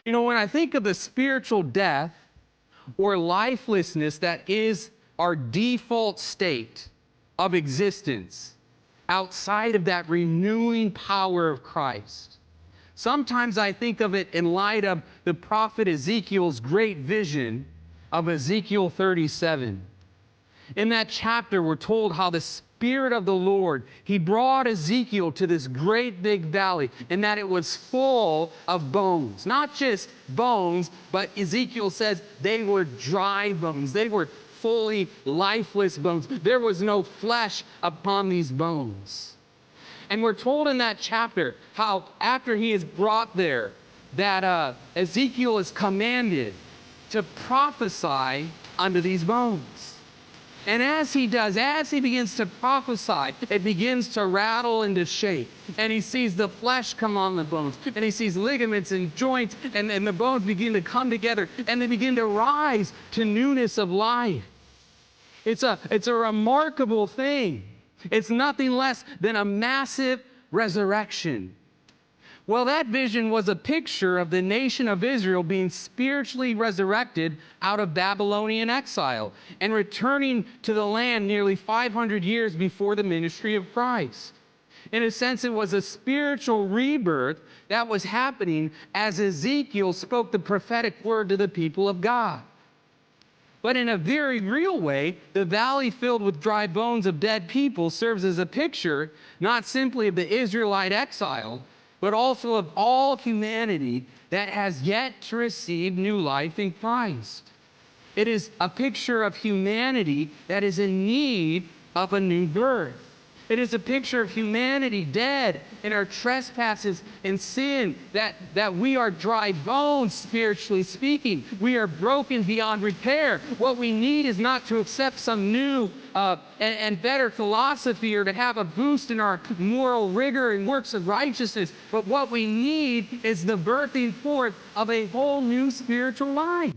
When I think of the spiritual death or lifelessness that is our default state of existence outside of that renewing power of Christ, sometimes I think of it in light of the prophet Ezekiel's great vision of Ezekiel 37. In that chapter, we're told how the Spirit of the Lord, He brought Ezekiel to this great big valley, and that it was full of bones. Not just bones, but Ezekiel says they were dry bones. They were fully lifeless bones. There was no flesh upon these bones. And we're told in that chapter how after he is brought there, that Ezekiel is commanded to prophesy unto these bones. And as he does, as he begins to prophesy, it begins to rattle and to shake. And he sees the flesh come on the bones. And he sees ligaments and joints. And the bones begin to come together. And they begin to rise to newness of life. It's a remarkable thing. It's nothing less than a massive resurrection. Well, that vision was a picture of the nation of Israel being spiritually resurrected out of Babylonian exile and returning to the land nearly 500 years before the ministry of Christ. In a sense, it was a spiritual rebirth that was happening as Ezekiel spoke the prophetic word to the people of God. But in a very real way, the valley filled with dry bones of dead people serves as a picture not simply of the Israelite exile, but also of all humanity that has yet to receive new life in Christ. It is a picture of humanity that is in need of a new birth. It is a picture of humanity dead in our trespasses and sin, that we are dry bones, spiritually speaking. We are broken beyond repair. What we need is not to accept some new and better philosophy or to have a boost in our moral rigor and works of righteousness. But what we need is the birthing forth of a whole new spiritual life.